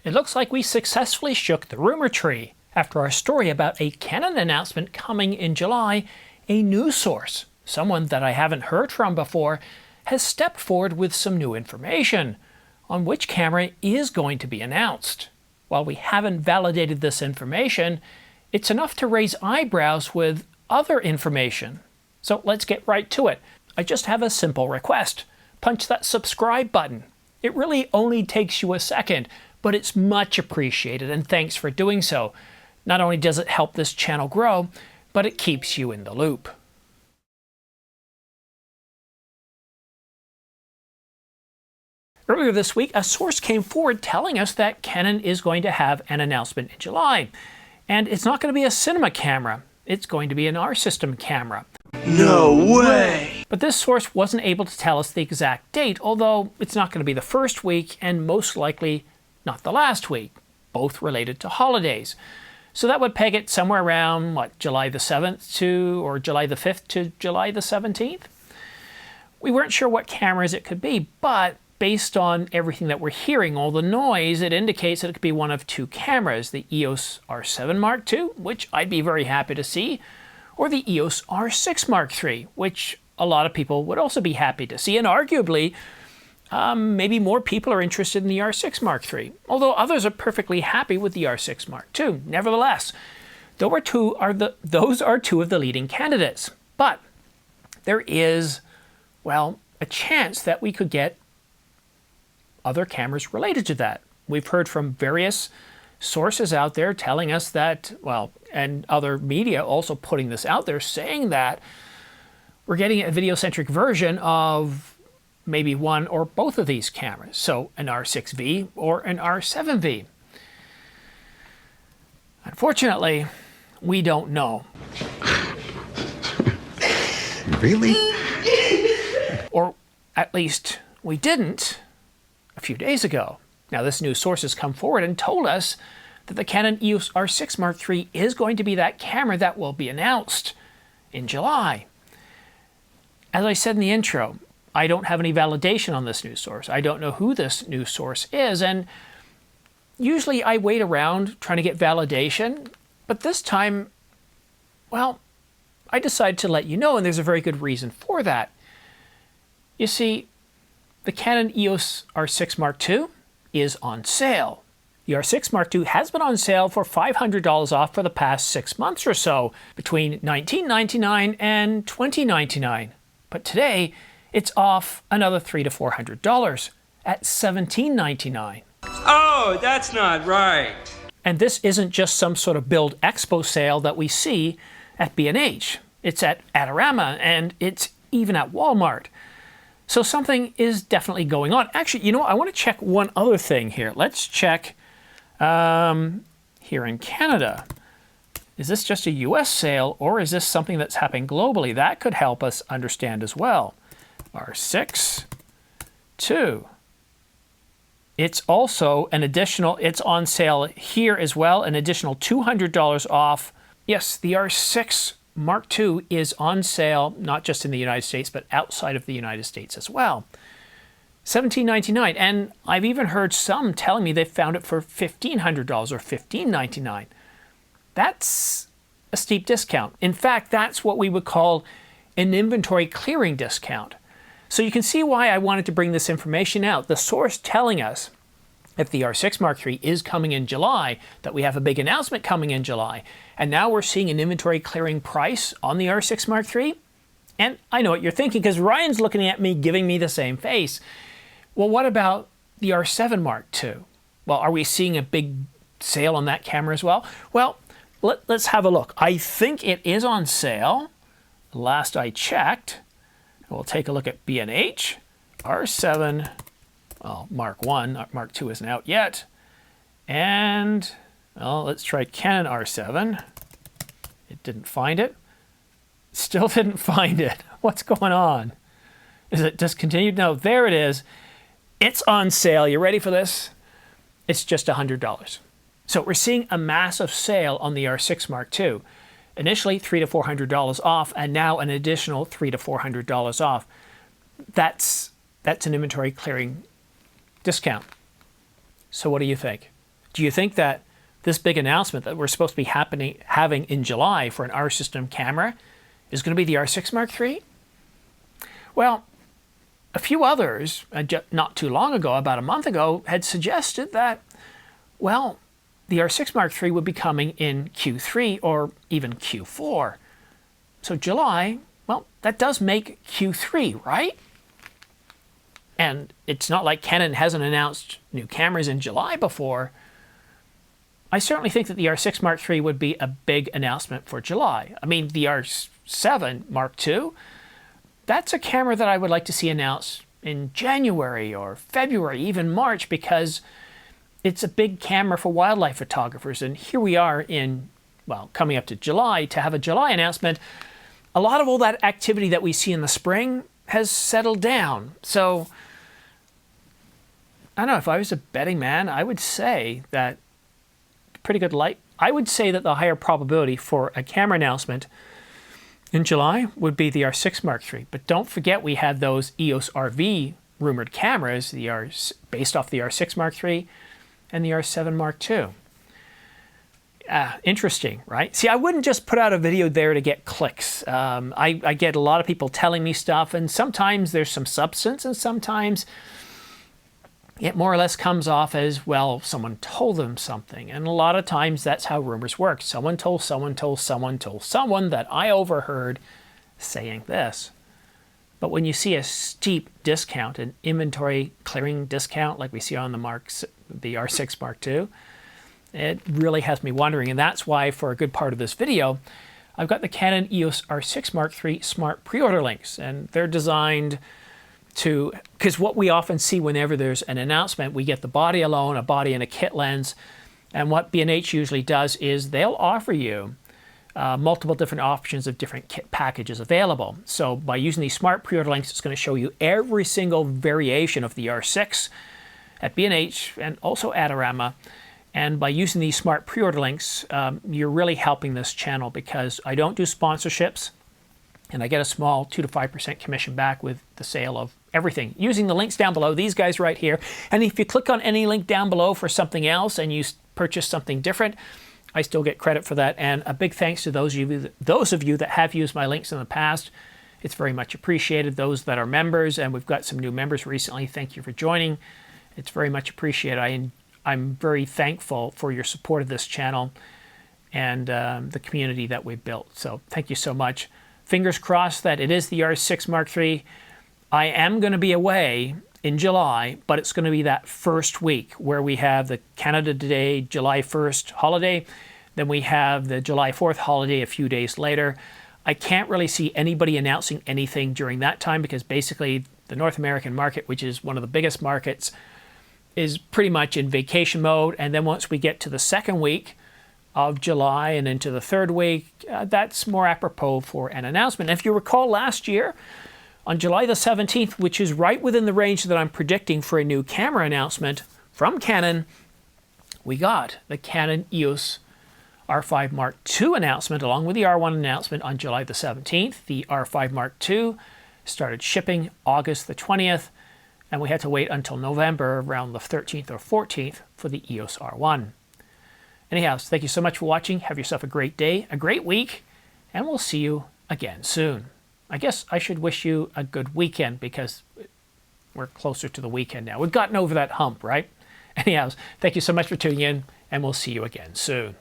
It looks like we successfully shook the rumor tree. After our story about a Canon announcement coming in July, a news source, someone that I haven't heard from before, has stepped forward with some new information on which camera is going to be announced. While we haven't validated this information, it's enough to raise eyebrows with other information. So let's get right to it. I just have a simple request. Punch that subscribe button. It really only takes you a second, but it's much appreciated, and thanks for doing so. Not only does it help this channel grow, but it keeps you in the loop. Earlier this week, a source came forward telling us that Canon is going to have an announcement in July. And it's not going to be a cinema camera. It's going to be an R-System camera. No way! But this source wasn't able to tell us the exact date, although it's not going to be the first week and most likely not the last week, both related to holidays. So that would peg it somewhere around, what, July the 7th to, or July the 5th to July the 17th? We weren't sure what cameras it could be, but based on everything that we're hearing, all the noise, it indicates that it could be one of two cameras, the EOS R7 Mark II, which I'd be very happy to see, or the EOS R6 Mark III, which a lot of people would also be happy to see, and arguably, maybe more people are interested in the R6 Mark III, although others are perfectly happy with the R6 Mark II. Nevertheless, those are two of the leading candidates. But there is, well, a chance that we could get other cameras related to that. We've heard from various sources out there telling us that, well, and other media also putting this out there, saying that we're getting a video-centric version of maybe one or both of these cameras. So an R6V or an R7V. Unfortunately, we don't know. Really? Or at least we didn't a few days ago. Now, this news source has come forward and told us that the Canon EOS R6 Mark III is going to be that camera that will be announced in July. As I said in the intro, I don't have any validation on this news source. I don't know who this news source is, and usually I wait around trying to get validation, but this time, well, I decided to let you know, and there's a very good reason for that. You see, the Canon EOS R6 Mark II is on sale. The R6 Mark II has been on sale for $500 off for the past 6 months or so, between $19.99 and $20.99. But today, it's off another $300 to $400 at $17.99. Oh, that's not right. And this isn't just some sort of Build Expo sale that we see at B&H. It's at Adorama, and it's even at Walmart. So something is definitely going on. Actually, you know what? I want to check one other thing here. Let's check here in Canada. Is this just a US sale, or is this something that's happening globally? That could help us understand as well. R6 II. It's also an additional, it's on sale here as well, an additional $200 off. Yes, the R6 Mark II is on sale, not just in the United States, but outside of the United States as well. $17.99, and I've even heard some telling me they found it for $1,500 or $15.99. That's a steep discount. In fact, that's what we would call an inventory clearing discount. So you can see why I wanted to bring this information out. The source telling us if the R6 Mark III is coming in July, that we have a big announcement coming in July, and now we're seeing an inventory clearing price on the R6 Mark III. And I know what you're thinking, because Ryan's looking at me, giving me the same face. Well, what about the R7 Mark II? Well, are we seeing a big sale on that camera as well? Well, let's have a look. I think it is on sale. Last I checked. We'll take a look at B&H, R7, well, Mark I, Mark II isn't out yet. And, well, let's try Canon R7. It didn't find it. Still didn't find it. What's going on? Is it discontinued? No, there it is. It's on sale. You ready for this? It's just $100. So we're seeing a massive sale on the R6 Mark II. Initially $300 to $400 off, and now an additional $300 to $400 off. That's an inventory clearing discount. So what do you think? Do you think that this big announcement that we're supposed to be having in July for an R system camera is going to be the R6 Mark III? Well, a few others, not too long ago, about a month ago, had suggested that, well, the R6 Mark III would be coming in Q3 or even Q4. So July, well, that does make Q3, right? And it's not like Canon hasn't announced new cameras in July before. I certainly think that the R6 Mark III would be a big announcement for July. I mean, the R7 Mark II, that's a camera that I would like to see announced in January or February, even March, because it's a big camera for wildlife photographers. And here we are in, well, coming up to July, to have a July announcement. A lot of all that activity that we see in the spring has settled down. So, I don't know, if I was a betting man, I would say that I would say that the higher probability for a camera announcement in July would be the R6 Mark III. But don't forget we had those EOS RV rumored cameras, based off the R6 Mark III and the R7 Mark II. Interesting, right? See, I wouldn't just put out a video there to get clicks. I get a lot of people telling me stuff, and sometimes there's some substance, and sometimes it more or less comes off as, well, someone told them something. And a lot of times that's how rumors work. Someone told someone told someone told someone that I overheard saying this. But when you see a steep discount, an inventory clearing discount like we see on the R6 Mark II, it really has me wondering. And that's why for a good part of this video, I've got the Canon EOS R6 Mark III Smart Pre-Order links. And they're designed to, because what we often see whenever there's an announcement, we get the body alone, a body and a kit lens. And what B&H usually does is they'll offer you multiple different options of different kit packages available. So by using these Smart Pre-Order links, it's going to show you every single variation of the R6 at B&H and also Adorama. And by using these Smart Pre-Order links, you're really helping this channel, because I don't do sponsorships, and I get a small 2 to 5% commission back with the sale of everything, using the links down below, these guys right here. And if you click on any link down below for something else and you purchase something different, I still get credit for that. And a big thanks to those of you that have used my links in the past. It's very much appreciated. Those that are members, and we've got some new members recently, thank you for joining. It's very much appreciated. I'm very thankful for your support of this channel and the community that we've built. So thank you so much. Fingers crossed that it is the R6 Mark III. I am going to be away in July, but it's going to be that first week where we have the Canada Day July 1st holiday. Then we have the July 4th holiday a few days later. I can't really see anybody announcing anything during that time, because basically the North American market, which is one of the biggest markets, is pretty much in vacation mode. And then once we get to the second week of July and into the third week, that's more apropos for an announcement. And if you recall last year, on July the 17th, which is right within the range that I'm predicting for a new camera announcement from Canon, we got the Canon EOS R5 Mark II announcement along with the R1 announcement on July the 17th. The R5 Mark II started shipping August the 20th, and we had to wait until November, around the 13th or 14th, for the EOS R1. Anyhow, thank you so much for watching. Have yourself a great day, a great week, and we'll see you again soon. I guess I should wish you a good weekend, because we're closer to the weekend now. We've gotten over that hump, right? Anyhow, thank you so much for tuning in, and we'll see you again soon.